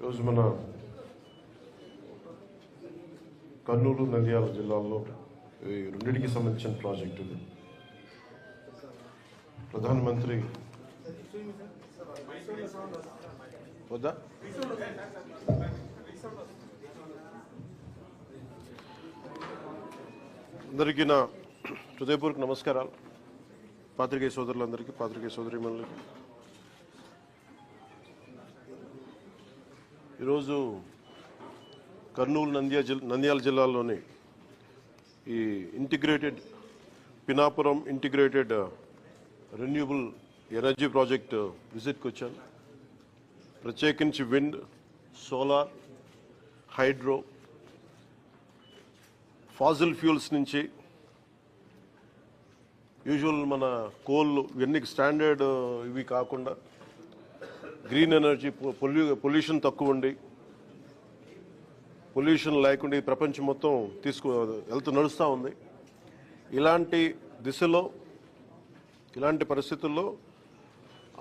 ఈరోజు మన కర్నూలు నంద్యాల జిల్లాల్లో ఈ రెండింటికి సంబంధించిన ప్రాజెక్టు ఇది. ప్రధానమంత్రి వద్దా అందరికీ నా హృదయపూర్వక నమస్కారాలు. పాత్రికేయ సోదరులందరికీ, పాత్రికేయ సోదరీమణులకి. ఈరోజు కర్నూలు నంద్యాల జిల్లాలోని ఈ integrated Pinapuram integrated renewable energy project విజిట్కి వచ్చాను. ప్రత్యేకించి wind, solar, hydro, fossil fuels నుంచి యూజువల్ మన కోల్ ఇవన్నీ స్టాండర్డ్ ఇవి కాకుండా గ్రీన్ ఎనర్జీ, పొల్యూషన్ తక్కువ ఉండి పొల్యూషన్ లేకుండా ఈ ప్రపంచం మొత్తం నడుస్తూ ఉంది. ఇలాంటి దిశలో, ఇలాంటి పరిస్థితుల్లో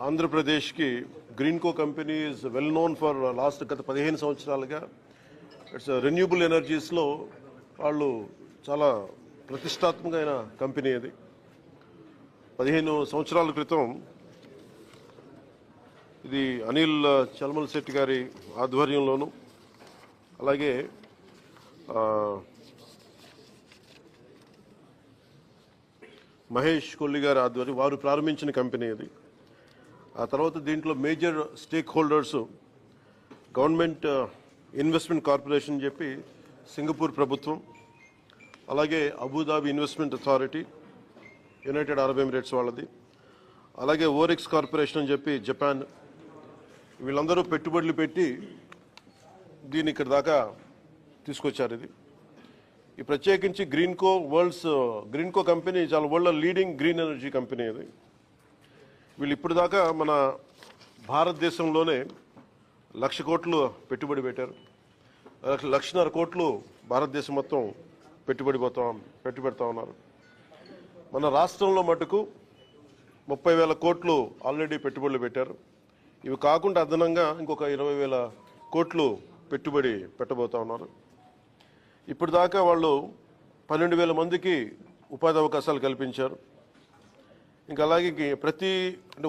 ఆంధ్రప్రదేశ్కి Greenko company is well known for గత 15 సంవత్సరాలుగా ఇట్స్ రెన్యూబుల్ ఎనర్జీస్లో వాళ్ళు చాలా ప్రతిష్టాత్మకమైన కంపెనీ అది. 15 సంవత్సరాల క్రితం ఇది అనిల్ చల్మల్ శెట్టి గారి ఆధ్వర్యంలోను, అలాగే మహేష్ కొల్లి గారి ఆధ్వర్యం వారు ప్రారంభించిన కంపెనీ అది. ఆ తర్వాత దీంట్లో major stake holders government investment corporation చెప్పి సింగపూర్ ప్రభుత్వం, అలాగే Abu Dhabi investment authority United Arab Emirates వాళ్ళది, అలాగే ఓరెక్స్ కార్పొరేషన్ అని చెప్పి జపాన్, వీళ్ళందరూ పెట్టుబడులు పెట్టి దీన్ని ఇక్కడ దాకా తీసుకొచ్చారు. ఇది ఈ ప్రత్యేకించి గ్రీన్కో కంపెనీ చాలా world leading green energy company ఇది. వీళ్ళు ఇప్పుడు దాకా మన భారతదేశంలోనే 1,00,000 కోట్లు పెట్టుబడి పెట్టారు. 1,50,000 కోట్లు భారతదేశం మొత్తం పెట్టుబెడతా ఉన్నారు. మన రాష్ట్రంలో మటుకు 30,000 కోట్లు ఆల్రెడీ పెట్టుబడులు పెట్టారు. ఇవి కాకుండా అదనంగా ఇంకొక 20,000 కోట్లు పెట్టుబడి పెట్టబోతా ఉన్నారు. ఇప్పుడు దాకా వాళ్ళు 12,000 మందికి ఉపాధి అవకాశాలు కల్పించారు. ఇంకా అలాగే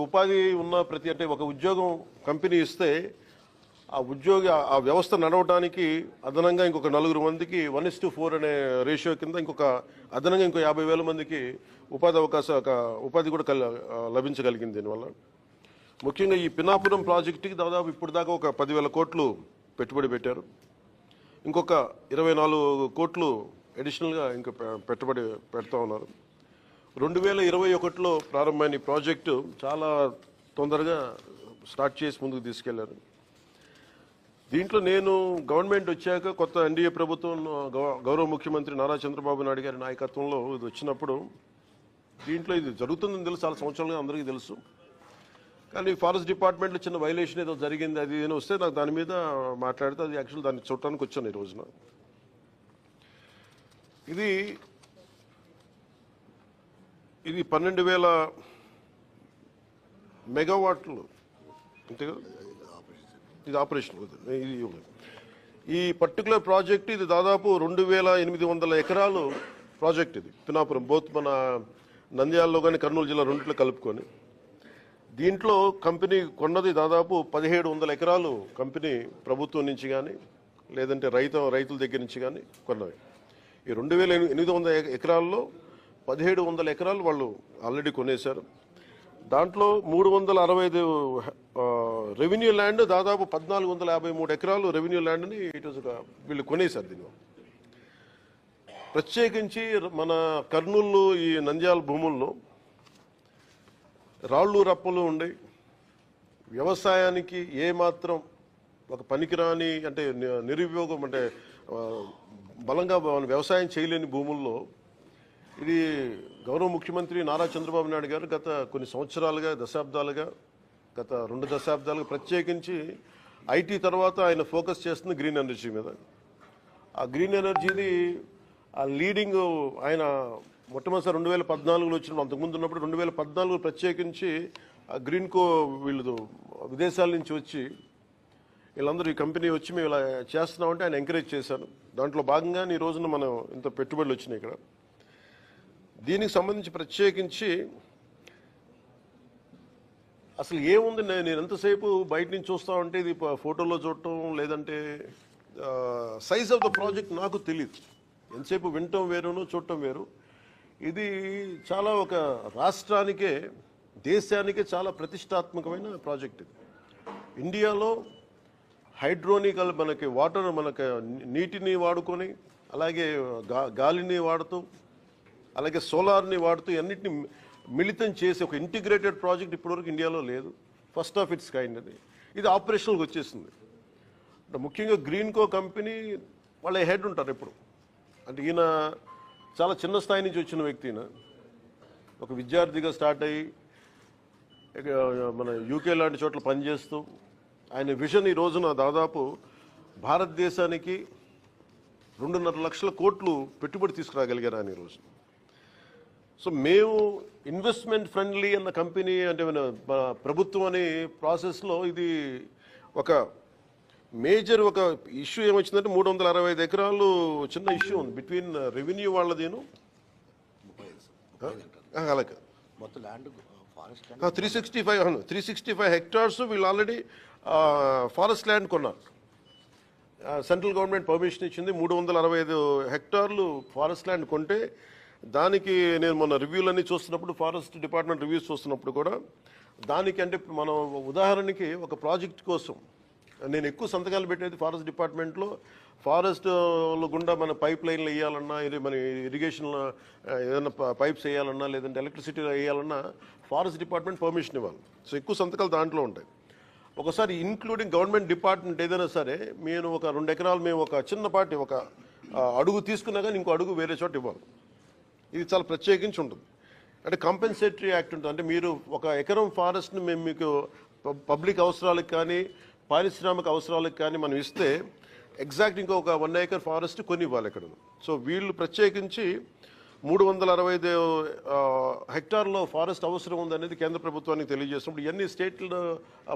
ఉపాధి ఉన్న అంటే ఒక ఉద్యోగం కంపెనీ ఇస్తే ఆ వ్యవస్థ నడవడానికి అదనంగా ఇంకొక 4 మందికి 1:4 అనే రేషియో కింద అదనంగా ఇంకో 50,000 మందికి ఉపాధి కూడా లభించగలిగింది. దీనివల్ల ముఖ్యంగా ఈ పినాపురం ప్రాజెక్టుకి దాదాపు ఇప్పుడు దాకా ఒక 10,000 కోట్లు పెట్టుబడి పెట్టారు. ఇంకొక 24 కోట్లు అడిషనల్గా ఇంకా పెట్టుబడి పెడతా ఉన్నారు. 2021లో ప్రారంభమైన ఈ ప్రాజెక్టు చాలా తొందరగా స్టార్ట్ చేసి ముందుకు తీసుకెళ్లారు. దీంట్లో నేను గవర్నమెంట్ వచ్చాక కొత్త ఎన్డీఏ ప్రభుత్వం గౌరవ ముఖ్యమంత్రి నారా చంద్రబాబు నాయుడు గారి నాయకత్వంలో ఇది వచ్చినప్పుడు దీంట్లో ఇది జరుగుతుందని తెలుసు, చాలా సంవత్సరాలుగా అందరికీ తెలుసు. కానీ ఫారెస్ట్ డిపార్ట్మెంట్లో చిన్న వైలేషన్ ఏదో జరిగింది, అది ఏదో వస్తే నాకు దాని మీద మాట్లాడితే అది యాక్చువల్ దాన్ని చూడటానికి వచ్చాను ఈ రోజున. ఇది 12,000 మెగావాట్లు అంతే కదా. ఇది ఆపరేషన్. ఈ పర్టికులర్ ప్రాజెక్ట్ ఇది దాదాపు 2,800 ఎకరాలు ప్రాజెక్ట్. ఇది పినాపురం బోత్ మన నంద్యాలలో కానీ కర్నూలు జిల్లా రెండిట్లో కలుపుకొని. దీంట్లో కంపెనీ కొన్నది దాదాపు 1,700 ఎకరాలు కంపెనీ ప్రభుత్వం నుంచి కానీ లేదంటే రైతుల దగ్గర నుంచి కానీ కొన్నవి. ఈ 2,800 ఎకరాల్లో 1,700 ఎకరాలు వాళ్ళు ఆల్రెడీ కొనేశారు. దాంట్లో 365 రెవెన్యూ ల్యాండ్, దాదాపు 1,453 ఎకరాలు రెవెన్యూ ల్యాండ్ని వీళ్ళు కొనేశారు. దీనిలో ప్రత్యేకించి మన కర్నూలు ఈ నంద్యాల భూముల్లో రాళ్ళు రప్పలు ఉండి వ్యవసాయానికి ఏమాత్రం ఒక పనికిరాని అంటే నిరుపయోగం అంటే బలంగా వ్యవసాయం చేయలేని భూముల్లో ఇది గౌరవ ముఖ్యమంత్రి నారా చంద్రబాబు నాయుడు గారు గత కొన్ని సంవత్సరాలుగా గత 2 దశాబ్దాలుగా ప్రత్యేకించి ఐటీ తర్వాత ఆయన ఫోకస్ చేస్తుంది గ్రీన్ ఎనర్జీ మీద. ఆ గ్రీన్ ఎనర్జీది ఆ లీడింగ్ ఆయన మొట్టమొదటిసారి 2014లో వచ్చిన, అంతకుముందు ఉన్నప్పుడు 2014 ప్రత్యేకించి గ్రీన్కో వీళ్ళు విదేశాల నుంచి వచ్చి వీళ్ళందరూ ఈ కంపెనీ వచ్చి మేము ఇలా చేస్తున్నామంటే ఆయన ఎంకరేజ్ చేశాను. దాంట్లో భాగంగా ఈ రోజున మనం ఇంత పెట్టుబడులు వచ్చినాయి ఇక్కడ. దీనికి సంబంధించి ప్రత్యేకించి అసలు ఏముంది, నేను ఎంతసేపు బయట నుంచి చూస్తా ఉంటే ఇది ఫోటోలో చూడటం, లేదంటే సైజ్ ఆఫ్ ద ప్రాజెక్ట్ నాకు తెలియదు. ఎంతసేపు వినటం వేరును, చూడటం వేరు. ఇది చాలా ఒక రాష్ట్రానికే, దేశానికే చాలా ప్రతిష్టాత్మకమైన ప్రాజెక్ట్ ఇది. ఇండియాలో హైడ్రోనికల్ మనకి వాటర్, మనకి నీటిని వాడుకొని, అలాగే గాలిని వాడుతూ, అలాగే సోలార్ని వాడుతూ అన్నిటిని మిళితం చేసి ఒక ఇంటిగ్రేటెడ్ ప్రాజెక్ట్ ఇప్పటివరకు ఇండియాలో లేదు. ఫస్ట్ ఆఫ్ ఇట్స్ కైండ్ అది. ఇది ఆపరేషనల్కి వచ్చేసింది. అంటే ముఖ్యంగా గ్రీన్కో కంపెనీ వాళ్ళ హెడ్ ఉంటారు ఎప్పుడు. అంటే ఈయన చాలా చిన్న స్థాయి నుంచి వచ్చిన వ్యక్తి. ఈయన ఒక విద్యార్థిగా స్టార్ట్ అయ్యి మన యూకే లాంటి చోట్ల పనిచేస్తూ ఆయన విజన్ ఈ రోజున దాదాపు భారతదేశానికి 2.5 లక్షల కోట్లు పెట్టుబడి తీసుకురాగలిగారు ఆయన ఈ రోజు. సో మేము ఇన్వెస్ట్మెంట్ ఫ్రెండ్లీ అన్న కంపెనీ అంటే ప్రభుత్వం అనే ప్రాసెస్లో ఇది ఒక మేజర్ ఒక ఇష్యూ ఏమొచ్చిందంటే 365 ఎకరాలు చిన్న ఇష్యూ ఉంది బిట్వీన్ రెవెన్యూ వాళ్ళదేను అలాగే మొత్తం ల్యాండ్ 365 హెక్టార్స్ వీళ్ళు ఆల్రెడీ ఫారెస్ట్ ల్యాండ్ కొన్నారు. సెంట్రల్ గవర్నమెంట్ పర్మిషన్ ఇచ్చింది. 365 హెక్టార్లు ఫారెస్ట్ ల్యాండ్ కొంటే దానికి నేను మొన్న రివ్యూలన్నీ చూస్తున్నప్పుడు, ఫారెస్ట్ డిపార్ట్మెంట్ రివ్యూస్ చూస్తున్నప్పుడు కూడా దానికి అంటే మనం ఉదాహరణకి ఒక ప్రాజెక్ట్ కోసం నేను ఎక్కువ సంతకాలు పెట్టేది ఫారెస్ట్ డిపార్ట్మెంట్లో. ఫారెస్ట్ గుండా మన పైప్ లైన్లు వేయాలన్నా, ఇది మన ఇరిగేషన్ ఏదైనా పైప్స్ వేయాలన్నా, లేదంటే ఎలక్ట్రిసిటీ వేయాలన్నా ఫారెస్ట్ డిపార్ట్మెంట్ పర్మిషన్ ఇవ్వాలి. సో ఎక్కువ సంతకాలు దాంట్లో ఉంటాయి. ఒకసారి ఇంక్లూడింగ్ గవర్నమెంట్ డిపార్ట్మెంట్ ఏదైనా సరే నేను ఒక 2 ఎకరాలు మేము ఒక చిన్నపాటి ఒక అడుగు తీసుకున్నా కానీ ఇంకో అడుగు వేరే చోట ఇవ్వాలి. ఇది చాలా ప్రత్యేకించి ఉంటుంది. అంటే కంపెన్సేటరీ యాక్ట్ ఉంటుంది. అంటే మీరు ఒక ఎకరం ఫారెస్ట్ని మేము మీకు పబ్లిక్ అవసరాలకు కానీ పారిశ్రామిక అవసరాలకు కానీ మనం ఇస్తే ఎగ్జాక్ట్ ఇంకొక 1 ఏకర్ ఫారెస్ట్ కొని ఇవ్వాలి ఇక్కడ. సో వీళ్ళు ప్రత్యేకించి 365 హెక్టార్లో ఫారెస్ట్ అవసరం ఉందనేది కేంద్ర ప్రభుత్వానికి తెలియజేసినప్పుడు ఇవన్నీ స్టేట్ల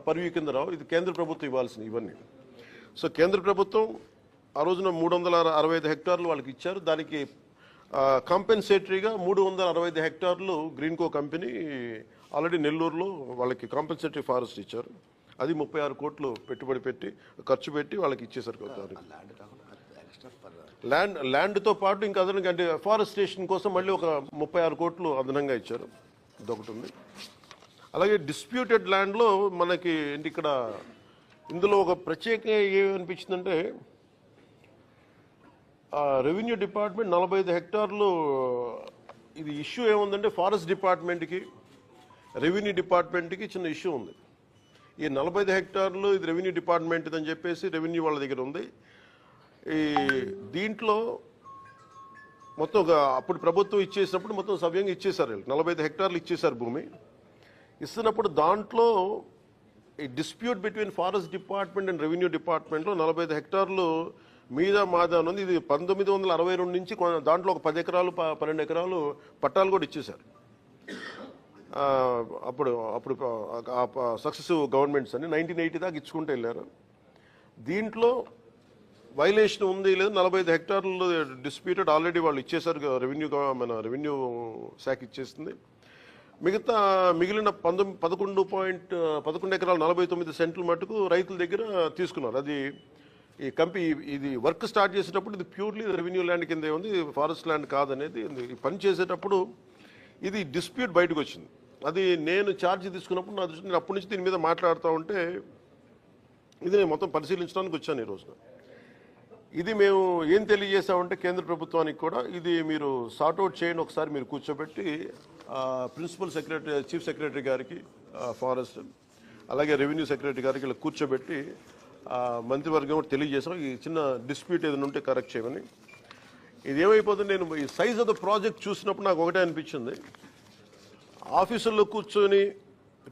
పరివ్యూ కింద రావు, ఇది కేంద్ర ప్రభుత్వం ఇవ్వాల్సినవి ఇవన్నీ. సో కేంద్ర ప్రభుత్వం ఆ రోజున 365 హెక్టార్లు వాళ్ళకి ఇచ్చారు. దానికి కాంపెన్సేటరీగా 365 హెక్టార్లు గ్రీన్కో కంపెనీ ఆల్రెడీ నెల్లూరులో వాళ్ళకి కాంపెన్సేటరీ ఫారెస్ట్ ఇచ్చారు. అది 36 కోట్లు పెట్టుబడి పెట్టి ఖర్చు పెట్టి వాళ్ళకి ఇచ్చేసారు. ల్యాండ్తో పాటు ఇంకా అదనంగా అంటే ఫారెస్టేషన్ కోసం మళ్ళీ ఒక 36 కోట్లు అదనంగా ఇచ్చారు. ఇదొకటి ఉంది. అలాగే డిస్ప్యూటెడ్ ల్యాండ్లో మనకి ఇక్కడ ఇందులో ఒక ప్రత్యేకంగా ఏమనిపించిందంటే రెవెన్యూ డిపార్ట్మెంట్ 45 హెక్టార్లు ఇది ఇష్యూ ఏముందంటే ఫారెస్ట్ డిపార్ట్మెంట్కి రెవెన్యూ డిపార్ట్మెంట్కి చిన్న ఇష్యూ ఉంది. ఈ 45 హెక్టార్లు ఇది రెవెన్యూ డిపార్ట్మెంట్ అని చెప్పేసి రెవెన్యూ వాళ్ళ దగ్గర ఉంది. ఈ దీంట్లో మొత్తం అప్పుడు ప్రభుత్వం ఇచ్చేసినప్పుడు మొత్తం సవ్యంగా ఇచ్చేశారు. 45 హెక్టార్లు ఇచ్చేశారు భూమి. ఇస్తున్నప్పుడు దాంట్లో ఈ dispute between forest department and revenue డిపార్ట్మెంట్లో 45 హెక్టార్లు మీద మాదా ఉంది. ఇది 1962 నుంచి దాంట్లో ఒక 10 ఎకరాలు 12 ఎకరాలు పట్టాలు కూడా ఇచ్చేశారు. అప్పుడు అప్పుడు సక్సెసివ్ గవర్నమెంట్స్ అని 1980 దాకా ఇచ్చుకుంటూ వెళ్ళారు. దీంట్లో వైలేషన్ ఉంది లేదు 45 హెక్టార్లు డిస్ప్యూటెడ్ ఆల్రెడీ వాళ్ళు ఇచ్చేశారు. మన రెవెన్యూ శాఖ ఇచ్చేస్తుంది. మిగిలిన 11 ఎకరాలు 49 సెంట్లు మటుకు రైతుల దగ్గర తీసుకున్నారు. అది ఈ ఇది వర్క్ స్టార్ట్ చేసేటప్పుడు ఇది ప్యూర్లీ రెవెన్యూ ల్యాండ్ కింద ఉంది, ఫారెస్ట్ ల్యాండ్ కాదనేది ఈ పని చేసేటప్పుడు ఇది డిస్ప్యూట్ బయటకు వచ్చింది. అది నేను ఛార్జ్ తీసుకున్నప్పుడు నా దృష్టి నేను అప్పటి నుంచి దీని మీద మాట్లాడుతూ ఉంటే ఇది నేను మొత్తం పరిశీలించడానికి వచ్చాను ఈ రోజున. ఇది మేము ఏం తెలియజేసామంటే కేంద్ర ప్రభుత్వానికి కూడా ఇది మీరు సార్ట్అవుట్ చేయండి, ఒకసారి మీరు కూర్చోబెట్టి ప్రిన్సిపల్ సెక్రటరీ, చీఫ్ సెక్రటరీ గారికి ఫారెస్ట్, అలాగే రెవెన్యూ సెక్రటరీ గారికి ఇలా కూర్చోబెట్టి మంత్రివర్గం కూడా తెలియజేసాం ఈ చిన్న డిస్ప్యూట్ ఏదైనా ఉంటే కరెక్ట్ చేయమని. ఇది ఏమైపోతుంది, నేను ఈ సైజ్ ఆఫ్ ద ప్రాజెక్ట్ చూసినప్పుడు నాకు ఒకటే అనిపించింది, ఆఫీసుల్లో కూర్చొని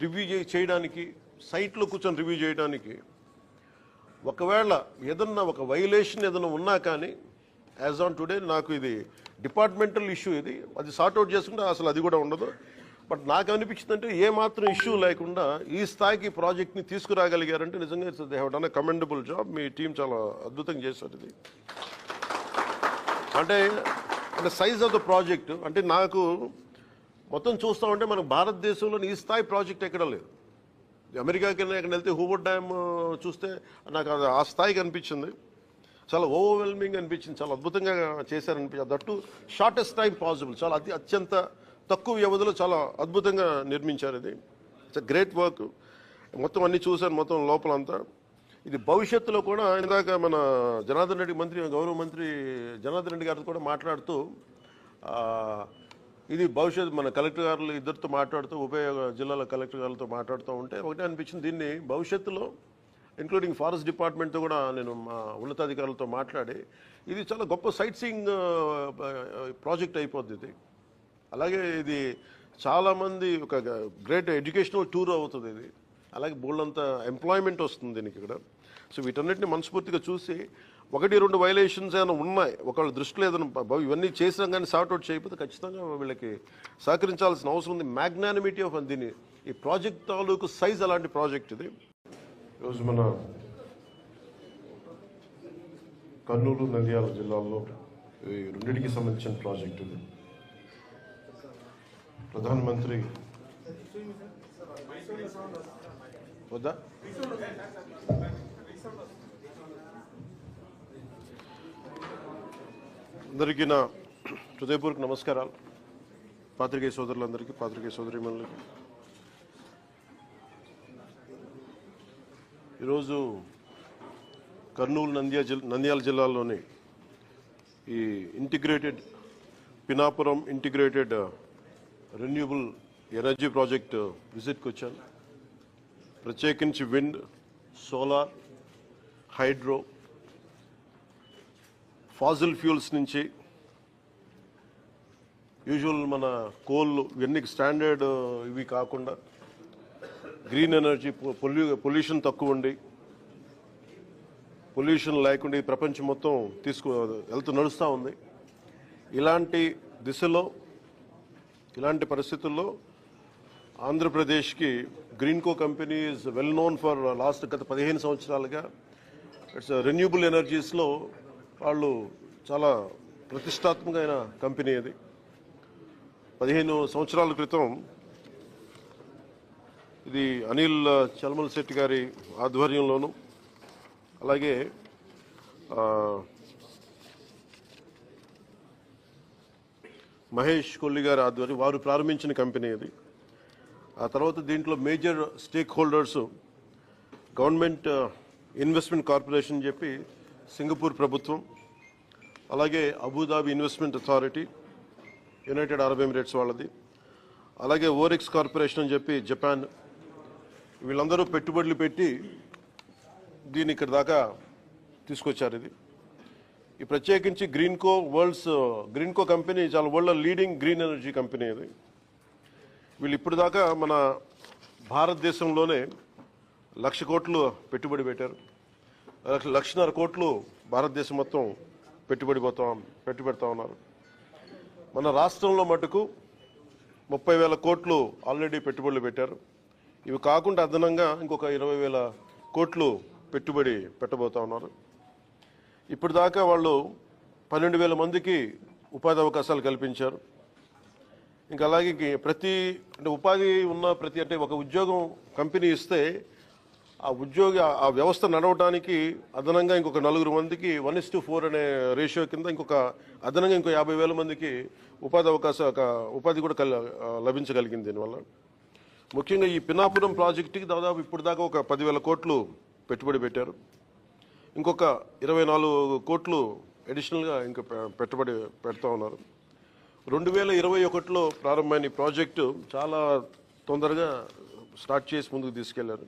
రివ్యూ చేయడానికి, సైట్లో కూర్చొని రివ్యూ చేయడానికి ఒకవేళ ఏదన్నా ఒక వైలేషన్ ఏదైనా ఉన్నా కానీ యాజ్ ఆన్ టుడే నాకు ఇది డిపార్ట్మెంటల్ ఇష్యూ, ఇది అది సార్ట్అవుట్ చేసుకుంటే అసలు అది కూడా ఉండదు. బట్ నాకు అనిపించిందంటే ఏమాత్రం ఇష్యూ లేకుండా ఈ స్థాయికి ప్రాజెక్ట్ని తీసుకురాగలిగారంటే నిజంగా they have done a commendable job. Me team చాలా అద్భుతంగా చేశారు ఇది. అంటే అంటే సైజ్ ఆఫ్ ద ప్రాజెక్ట్ అంటే నాకు మొత్తం చూస్తూ ఉంటే మనకు భారతదేశంలో ఈ స్థాయి ప్రాజెక్ట్ ఎక్కడ లేదు. అమెరికాకి ఎక్కడ వెళ్తే హూవర్డ్ డ్యామ్ చూస్తే నాకు అది ఆ స్థాయికి అనిపించింది. చాలా ఓవర్వెల్మింగ్ అనిపించింది. చాలా అద్భుతంగా చేశారనిపించింది. That shortest time possible. చాలా అత్యంత తక్కువ వ్యవధిలో చాలా అద్భుతంగా నిర్మించారు. ఇది ఇట్స్ గ్రేట్ వర్క్. మొత్తం అన్ని చూశాను, మొత్తం లోపలంతా. ఇది భవిష్యత్తులో కూడా ఇందాక మన జనార్దన్ రెడ్డి గౌరవ మంత్రి జనార్దన్ రెడ్డి గారితో కూడా మాట్లాడుతూ ఇది భవిష్యత్తు మన కలెక్టర్ గారులు ఇద్దరితో మాట్లాడుతూ ఉభయ జిల్లాల కలెక్టర్ గారులతో మాట్లాడుతూ ఉంటే ఒకటే అనిపించింది, దీన్ని భవిష్యత్తులో ఇంక్లూడింగ్ ఫారెస్ట్ డిపార్ట్మెంట్తో కూడా నేను మా ఉన్నతాధికారులతో మాట్లాడి ఇది చాలా గొప్ప సైట్ సీయింగ్ ప్రాజెక్ట్ అయిపోద్ది ఇది. అలాగే ఇది చాలామంది ఒక గ్రేట్ ఎడ్యుకేషనల్ టూర్ అవుతుంది ఇది. అలాగే బోల్డంత ఎంప్లాయ్మెంట్ వస్తుంది దీనికి ఇక్కడ. సో వీటన్నిటిని మనస్ఫూర్తిగా చూసి 1-2 వైలేషన్స్ ఏమైనా ఉన్నాయి ఒకళ్ళ దృష్టిలో ఏదైనా ఇవన్నీ చేసినా కానీ సార్ట్అవుట్ చేయకపోతే ఖచ్చితంగా వీళ్ళకి సహకరించాల్సిన అవసరం ఉంది. మ్యాగ్నానిమిటీ ఆఫ్ దీని ఈ ప్రాజెక్ట్ తాలూకు సైజ్ అలాంటి ప్రాజెక్ట్ ఇది. ఈరోజు మన కర్నూలు నంద్యాల జిల్లాల్లో ఈ రెండింటికి సంబంధించిన ప్రాజెక్ట్ ఇది. ప్రధానమంత్రి వద్దా అందరికీ నా హృదయపూర్వక నమస్కారాలు. పాత్రికేయ సోదరులందరికీ, పాత్రికేయ సోదరీమణులకి. ఈరోజు కర్నూలు నంద్యాల జిల్లాలోని ఈ integrated Pinapuram integrated renewable energy project విజిట్కి వచ్చాను. ప్రత్యేకించి wind, solar, hydro, fossil fuels నుంచి యూజువల్ మన కోల్ ఇవన్నీ స్టాండర్డ్ ఇవి కాకుండా గ్రీన్ ఎనర్జీ, పొల్యూషన్ తక్కువ ఉండి పొల్యూషన్ లేకుండా ఈ ప్రపంచం మొత్తం నడుస్తూ ఉంది. ఇలాంటి దిశలో ఇలాంటి పరిస్థితుల్లో ఆంధ్రప్రదేశ్కి Greenko company is well known for గత 15 సంవత్సరాలుగా ఇట్స్ రెన్యూబుల్ ఎనర్జీస్లో వాళ్ళు చాలా ప్రతిష్టాత్మకమైన కంపెనీ అది. 15 సంవత్సరాల క్రితం ఇది అనిల్ చల్మల్ శెట్టి గారి ఆధ్వర్యంలోను అలాగే మహేష్ కొల్లి గారి ఆధ్వర్యం వారు ప్రారంభించిన కంపెనీ అది. ఆ తర్వాత దీంట్లో major stake holders government investment corporation చెప్పి సింగపూర్ ప్రభుత్వం, అలాగే Abu Dhabi investment authority United Arab Emirates వాళ్ళది, అలాగే ఓరెక్స్ కార్పొరేషన్ అని చెప్పి జపాన్, వీళ్ళందరూ పెట్టుబడులు పెట్టి దీన్ని ఇక్కడ దాకా తీసుకొచ్చారు. ఇది ఈ ప్రత్యేకించి గ్రీన్కో కంపెనీ చాలా వరల్డ్లో లీడింగ్ గ్రీన్ ఎనర్జీ కంపెనీ ఇది. వీళ్ళు ఇప్పుడు దాకా మన భారతదేశంలోనే 1,00,000 కోట్లు పెట్టుబడి పెట్టారు. 1,50,000 కోట్లు భారతదేశం మొత్తం పెట్టుబెడతా ఉన్నారు. మన రాష్ట్రంలో మటుకు 30,000 కోట్లు ఆల్రెడీ పెట్టుబడులు పెట్టారు. ఇవి కాకుండా అదనంగా ఇంకొక 20,000 కోట్లు పెట్టుబడి పెట్టబోతా ఉన్నారు. ఇప్పుడు దాకా వాళ్ళు 12,000 మందికి ఉపాధి అవకాశాలు కల్పించారు. ఇంకా అలాగే ఉపాధి ఉన్న అంటే ఒక ఉద్యోగం కంపెనీ ఇస్తే ఆ వ్యవస్థ నడవడానికి అదనంగా ఇంకొక 4 మందికి 1:4 అనే రేషియో కింద అదనంగా ఇంకో 50,000 మందికి ఉపాధి కూడా లభించగలిగింది. దీనివల్ల ముఖ్యంగా ఈ పినాపురం ప్రాజెక్టుకి దాదాపు ఇప్పుడు దాకా ఒక 10,000 కోట్లు పెట్టుబడి పెట్టారు. ఇంకొక 24 కోట్లు అడిషనల్గా ఇంకా పెట్టుబడి పెడతా ఉన్నారు. 2021లో ప్రారంభమైన ఈ ప్రాజెక్టు చాలా తొందరగా స్టార్ట్ చేసి ముందుకు తీసుకెళ్లారు.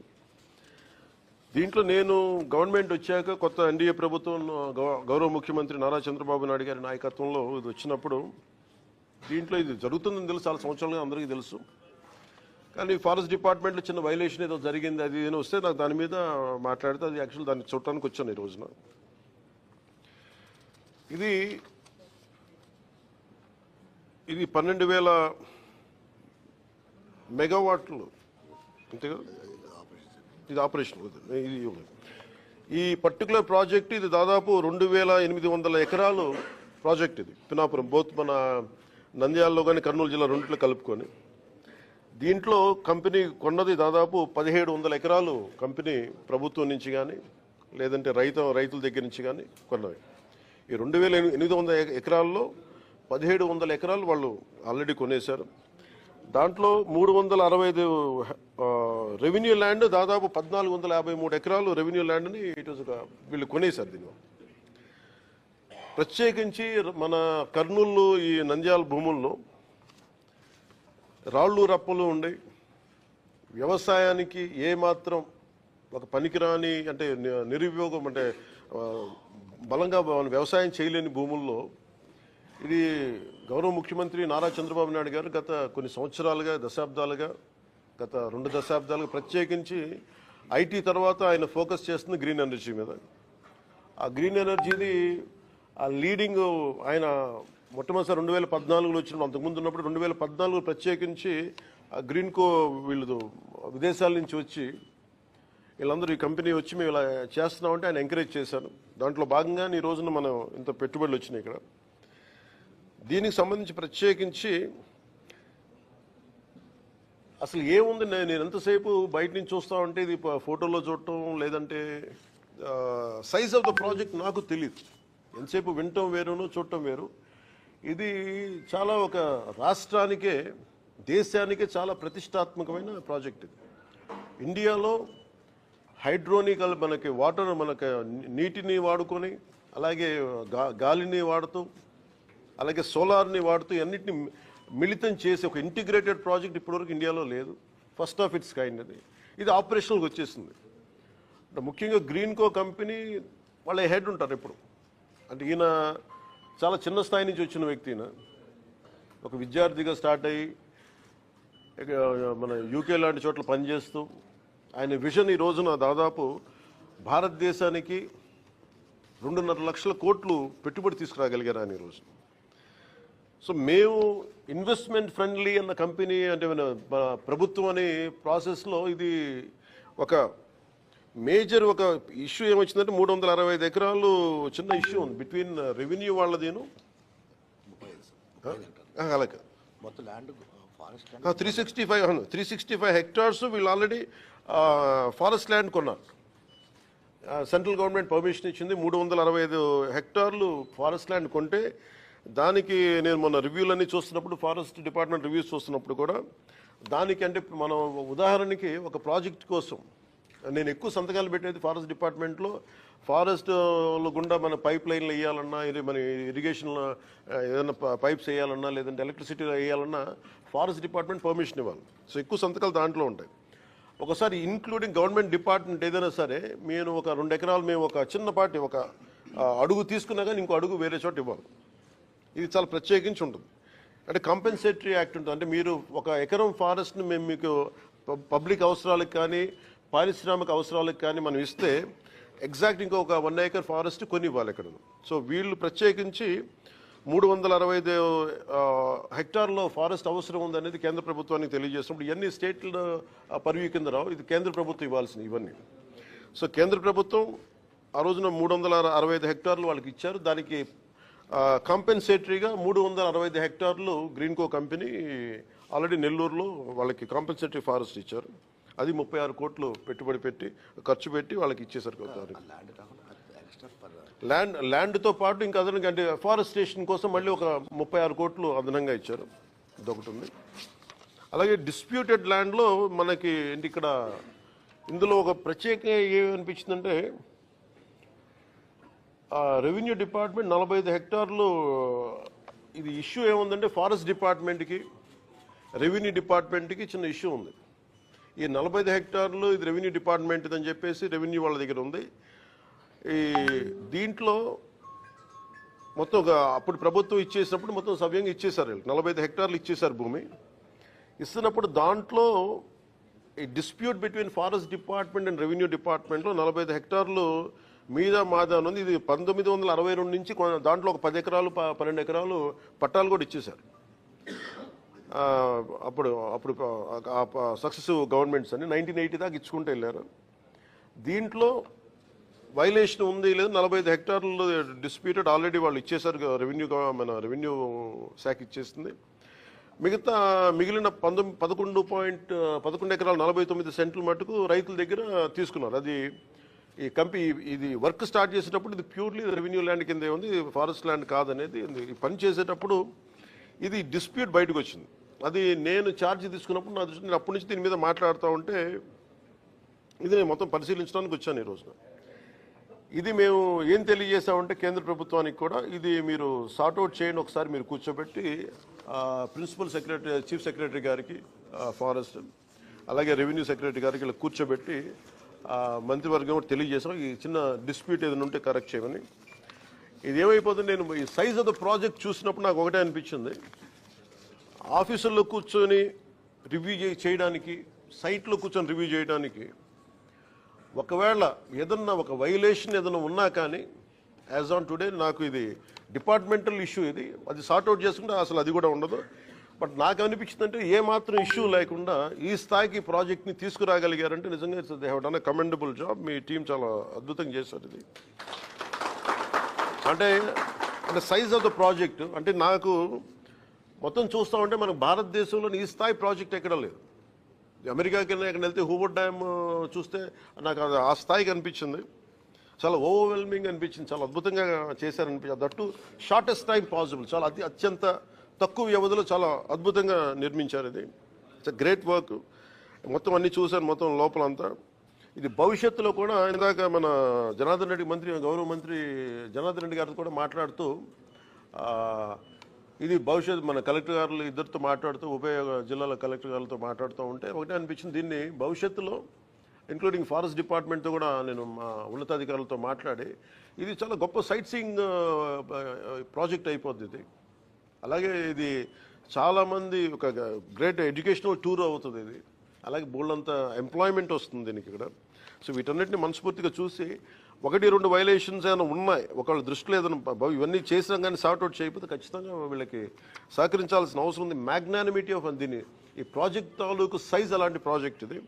దీంట్లో నేను గవర్నమెంట్ వచ్చాక కొత్త ఎన్డీఏ ప్రభుత్వం గౌరవ ముఖ్యమంత్రి నారా చంద్రబాబు నాయుడు గారి నాయకత్వంలో ఇది వచ్చినప్పుడు దీంట్లో ఇది జరుగుతుందని తెలుసు, చాలా సంవత్సరాలుగా అందరికీ తెలుసు. కానీ ఫారెస్ట్ డిపార్ట్మెంట్లో చిన్న వైలేషన్ ఏదో జరిగింది, అది ఏదో వస్తే నాకు దాని మీద మాట్లాడితే అది యాక్చువల్ దాన్ని చూడటానికి వచ్చాను ఈ రోజున. ఇది 12,000 మెగావాట్లు అంతే కదా, ఇది ఆపరేషన్ ఇది. ఈ పర్టికులర్ ప్రాజెక్ట్ ఇది దాదాపు 2800 ఎకరాలు ప్రాజెక్ట్ ఇది. పినాపురం బోత్ మన నంద్యాలలో కానీ కర్నూలు జిల్లా రెండిట్లో కలుపుకొని దీంట్లో కంపెనీ కొన్నది దాదాపు 1700 ఎకరాలు కంపెనీ ప్రభుత్వం నుంచి కానీ లేదంటే రైతుల దగ్గర నుంచి కానీ కొన్నవి. ఈ 2800 ఎకరాల్లో 1700 ఎకరాలు వాళ్ళు ఆల్రెడీ కొనేశారు. దాంట్లో 365 రెవెన్యూ ల్యాండ్, దాదాపు 1453 ఎకరాలు రెవెన్యూ ల్యాండ్ని వీళ్ళు కొనేశారు. దీన్ని ప్రత్యేకించి మన కర్నూలు ఈ నంద్యాల భూముల్లో రాళ్ళు రప్పలు ఉండి వ్యవసాయానికి ఏమాత్రం ఒక పనికిరాని అంటే నిరుపయోగం అంటే బలంగా వ్యవసాయం చేయలేని భూముల్లో ఇది గౌరవ ముఖ్యమంత్రి నారా చంద్రబాబు నాయుడు గారు గత కొన్ని సంవత్సరాలుగా గత 2 దశాబ్దాలుగా ప్రత్యేకించి ఐటీ తర్వాత ఆయన ఫోకస్ చేస్తుంది గ్రీన్ ఎనర్జీ మీద. ఆ గ్రీన్ ఎనర్జీది ఆ లీడింగ్ ఆయన మొట్టమొదటిసారి 2014లో వచ్చిన, అంతకుముందు ఉన్నప్పుడు 2014 ప్రత్యేకించి ఆ గ్రీన్కో వీళ్ళు విదేశాల నుంచి వచ్చి వీళ్ళందరూ ఈ కంపెనీ వచ్చి మేము ఇలా చేస్తున్నామంటే ఆయన ఎంకరేజ్ చేశారు. దాంట్లో భాగంగానే ఈ రోజున మనం ఇంత పెట్టుబడులు వచ్చినాయి ఇక్కడ. దీనికి సంబంధించి ప్రత్యేకించి అసలు ఏముంది, నేను ఎంతసేపు బయట నుంచి చూస్తా ఉంటే ఇది ఫోటోలో చూడటం లేదంటే సైజ్ ఆఫ్ ద ప్రాజెక్ట్ నాకు తెలియదు. ఎంతసేపు వినటం వేరును చూడటం వేరు. ఇది చాలా ఒక రాష్ట్రానికే దేశానికే చాలా ప్రతిష్టాత్మకమైన ప్రాజెక్ట్ ఇది. ఇండియాలో హైడ్రోనికల్ మనకి వాటర్ మనకి నీటిని వాడుకొని అలాగే గాలిని వాడుతూ అలాగే సోలార్ని వాడుతూ అన్నింటినీ మిళితం చేసి ఒక ఇంటిగ్రేటెడ్ ప్రాజెక్ట్ ఇప్పటివరకు ఇండియాలో లేదు. ఫస్ట్ ఆఫ్ ఇట్స్ కైండ్ అది. ఇది ఆపరేషనల్కి వచ్చేసింది. అంటే ముఖ్యంగా గ్రీన్కో కంపెనీ వాళ్ళ హెడ్ ఉంటారు ఎప్పుడు. అంటే ఈయన చాలా చిన్న స్థాయి నుంచి వచ్చిన వ్యక్తి. ఈయన ఒక విద్యార్థిగా స్టార్ట్ అయ్యి మన యూకే లాంటి చోట్ల పనిచేస్తూ ఆయన విజన్ ఈ రోజున దాదాపు భారతదేశానికి 2.5 లక్షల కోట్లు పెట్టుబడి తీసుకురాగలిగారు ఆయన ఈరోజు. సో మేము ఇన్వెస్ట్మెంట్ ఫ్రెండ్లీ అన్న కంపెనీ అంటే ప్రభుత్వం అనే ప్రాసెస్లో ఇది ఒక మేజర్ ఒక ఇష్యూ ఏమొచ్చిందంటే 365 ఎకరాలు చిన్న ఇష్యూ ఉంది బిట్వీన్ రెవెన్యూ వాళ్ళదేను అలాగే మొత్తం ల్యాండ్ 365 హెక్టార్స్ వీళ్ళు ఆల్రెడీ ఫారెస్ట్ ల్యాండ్ కొన్నారు. సెంట్రల్ గవర్నమెంట్ పర్మిషన్ ఇచ్చింది. 365 హెక్టార్లు ఫారెస్ట్ ల్యాండ్ కొంటే దానికి నేను మొన్న రివ్యూలన్నీ చూస్తున్నప్పుడు ఫారెస్ట్ డిపార్ట్మెంట్ రివ్యూస్ చూస్తున్నప్పుడు కూడా దానికి అంటే మనం ఉదాహరణకి ఒక ప్రాజెక్ట్ కోసం నేను ఎక్కువ సంతకాలు పెట్టేది ఫారెస్ట్ డిపార్ట్మెంట్లో. ఫారెస్ట్ గుండా మన పైప్ లైన్లు వేయాలన్నా ఇది మన ఇరిగేషన్లో ఏదైనా పైప్స్ వేయాలన్నా లేదంటే ఎలక్ట్రిసిటీ వేయాలన్నా ఫారెస్ట్ డిపార్ట్మెంట్ పర్మిషన్ ఇవ్వాలి. సో ఎక్కువ సంతకాలు దాంట్లో ఉంటాయి. ఒకసారి ఇంక్లూడింగ్ గవర్నమెంట్ డిపార్ట్మెంట్ ఏదైనా సరే నేను ఒక 2 ఎకరాలు మేము ఒక చిన్నపాటి ఒక అడుగు తీసుకున్నా కానీ ఇంకో అడుగు వేరే చోట ఇవ్వాలి. ఇది చాలా ప్రత్యేకించి ఉంటుంది. అంటే కంపెన్సేటరీ యాక్ట్ ఉంటుంది. అంటే మీరు ఒక ఎకరం ఫారెస్ట్ని మేము మీకు పబ్లిక్ అవసరాలకు కానీ పారిశ్రామిక అవసరాలకు కానీ మనం ఇస్తే ఎగ్జాక్ట్ ఇంకొక 1 ఏకర్ ఫారెస్ట్ కొని ఇవ్వాలి ఇక్కడ. సో వీళ్ళు ప్రత్యేకించి 365 హెక్టార్లో ఫారెస్ట్ అవసరం ఉందనేది కేంద్ర ప్రభుత్వానికి తెలియజేసినప్పుడు ఇవన్నీ స్టేట్ల పర్వ్యూ కింద రావు. ఇది కేంద్ర ప్రభుత్వం ఇవ్వాల్సింది ఇవన్నీ. సో కేంద్ర ప్రభుత్వం ఆ రోజున 365 హెక్టార్లు వాళ్ళకి ఇచ్చారు. దానికి కాంపెన్సేటరీగా 365 హెక్టార్లు గ్రీన్కో కంపెనీ ఆల్రెడీ నెల్లూరులో వాళ్ళకి కాంపెన్సేటరీ ఫారెస్ట్ ఇచ్చారు. అది 36 కోట్లు పెట్టుబడి పెట్టి ఖర్చు పెట్టి వాళ్ళకి ఇచ్చేసరికి ల్యాండ్తో పాటు ఇంకా అదనంగా అంటే ఫారెస్టేషన్ కోసం మళ్ళీ ఒక 36 కోట్లు అదనంగా ఇచ్చారు. ఇదొకటి ఉంది. అలాగే డిస్ప్యూటెడ్ ల్యాండ్లో మనకి ఏంటి ఇక్కడ ఇందులో ఒక ప్రత్యేకంగా ఏమనిపించిందంటే రెవెన్యూ డిపార్ట్మెంట్ 45 హెక్టార్లు ఇది ఇష్యూ ఏముందంటే ఫారెస్ట్ డిపార్ట్మెంట్కి రెవెన్యూ డిపార్ట్మెంట్కి చిన్న ఇష్యూ ఉంది. ఈ 45 హెక్టార్లు ఇది రెవెన్యూ డిపార్ట్మెంట్ అని చెప్పేసి రెవెన్యూ వాళ్ళ దగ్గర ఉంది. ఈ దీంట్లో మొత్తం అప్పుడు ప్రభుత్వం ఇచ్చేసినప్పుడు మొత్తం సవ్యంగా ఇచ్చేశారు. 45 హెక్టార్లు ఇచ్చేశారు భూమి. ఇస్తున్నప్పుడు దాంట్లో ఈ dispute between forest department and revenue డిపార్ట్మెంట్లో 45 హెక్టార్లు మీద మాదా ఉంది. ఇది 1962 నుంచి దాంట్లో ఒక 10 ఎకరాలు 12 ఎకరాలు పట్టాలు కూడా ఇచ్చేశారు. అప్పుడు అప్పుడు సక్సెసివ్ గవర్నమెంట్స్ అని 1980 దాకా ఇచ్చుకుంటూ వెళ్ళారు. దీంట్లో వైలేషన్ ఉంది లేదు, 45 హెక్టార్లు డిస్ప్యూటెడ్ ఆల్రెడీ వాళ్ళు ఇచ్చేసారు, మన రెవెన్యూ శాఖ ఇచ్చేసింది. మిగిలిన 11 ఎకరాలు 49 సెంట్లు మటుకు రైతుల దగ్గర తీసుకున్నారు. అది ఈ ఇది వర్క్ స్టార్ట్ చేసేటప్పుడు ఇది ప్యూర్లీ రెవెన్యూ ల్యాండ్ కింద ఉంది, ఫారెస్ట్ ల్యాండ్ కాదనేది. ఈ పని చేసేటప్పుడు ఇది డిస్ప్యూట్ బయటకు వచ్చింది. అది నేను ఛార్జ్ తీసుకున్నప్పుడు నా దృష్టి, నేను అప్పటి నుంచి దీని మీద మాట్లాడుతూ ఉంటే ఇది నేను మొత్తం పరిశీలించడానికి వచ్చాను ఈ రోజున. ఇది మేము ఏం తెలియజేసామంటే కేంద్ర ప్రభుత్వానికి కూడా, ఇది మీరు సార్ట్అవుట్ చేయండి ఒకసారి, మీరు కూర్చోబెట్టి ప్రిన్సిపల్ సెక్రటరీ, చీఫ్ సెక్రటరీ గారికి ఫారెస్ట్, అలాగే రెవెన్యూ సెక్రటరీ గారికి ఇలా కూర్చోబెట్టి మంత్రివర్గం కూడా తెలియజేసాం, ఈ చిన్న డిస్ప్యూట్ ఏదైనా ఉంటే కరెక్ట్ చేయమని. ఇది ఏమైపోతుంది, నేను ఈ సైజ్ ఆఫ్ ద ప్రాజెక్ట్ చూసినప్పుడు నాకు ఒకటే అనిపించింది, ఆఫీసుల్లో కూర్చొని రివ్యూ చేయడానికి, సైట్లో కూర్చొని రివ్యూ చేయడానికి, ఒకవేళ ఏదన్నా ఒక వైలేషన్ ఏదైనా ఉన్నా కానీ యాజ్ ఆన్ టుడే నాకు ఇది డిపార్ట్మెంటల్ ఇష్యూ, ఇది అది సార్ట్అవుట్ చేసుకుంటే అసలు అది కూడా ఉండదు. బట్ నాకు అనిపించిందంటే ఏమాత్రం ఇష్యూ లేకుండా ఈ స్థాయికి ప్రాజెక్ట్ని తీసుకురాగలిగారంటే నిజంగా they have done a commendable job. Me team చాలా అద్భుతంగా చేశారు. ఇది అంటే సైజ్ ఆఫ్ ద ప్రాజెక్ట్ అంటే నాకు మొత్తం చూస్తూ ఉంటే మనకు భారతదేశంలో ఈ స్థాయి ప్రాజెక్ట్ ఎక్కడ లేదు. అమెరికాకి ఎక్కడ వెళ్తే హూవర్డ్ డ్యామ్ చూస్తే నాకు అది ఆ స్థాయికి అనిపించింది, చాలా ఓవర్వెల్మింగ్ అనిపించింది, చాలా అద్భుతంగా చేశారనిపించింది. దట్టు షార్టెస్ట్ టైం పాసిబుల్, చాలా అత్యంత తక్కువ వ్యవధిలో చాలా అద్భుతంగా నిర్మించారు. ఇది ఇట్స్ గ్రేట్ వర్క్. మొత్తం అన్ని చూశాను, మొత్తం లోపలంతా. ఇది భవిష్యత్తులో కూడా ఇందాక మన జనార్దన్ రెడ్డి గౌరవ మంత్రి జనార్దన్ రెడ్డి గారితో కూడా మాట్లాడుతూ, ఇది భవిష్యత్తు మన కలెక్టర్ గారు ఇద్దరితో మాట్లాడుతూ, ఉభయ జిల్లాల కలెక్టర్ గారితో మాట్లాడుతూ ఉంటే ఒకటే అనిపించింది, దీన్ని భవిష్యత్తులో ఇంక్లూడింగ్ ఫారెస్ట్ డిపార్ట్మెంట్తో కూడా నేను మా ఉన్నతాధికారులతో మాట్లాడి, ఇది చాలా గొప్ప సైట్ సీయింగ్ ప్రాజెక్ట్ అయిపోద్ది ఇది. అలాగే ఇది చాలామంది ఒక గ్రేట్ ఎడ్యుకేషనల్ టూర్ అవుతుంది ఇది. అలాగే బోల్డంత ఎంప్లాయ్మెంట్ వస్తుంది దీనికి ఇక్కడ. సో వీటన్నిటిని మనస్ఫూర్తిగా చూసి 1-2 వైలేషన్స్ ఏమైనా ఉన్నాయి, ఒకళ్ళ దృష్టిలో ఏదైనా ఇవన్నీ చేసినా కానీ సార్ట్అవుట్ చేయకపోతే ఖచ్చితంగా వీళ్ళకి సహకరించాల్సిన అవసరం ఉంది. మ్యాగ్నానిమిటీ ఆఫ్ దీన్ని, ఈ ప్రాజెక్ట్ తాలూకు సైజ్ అలాంటి ప్రాజెక్ట్ ఇది.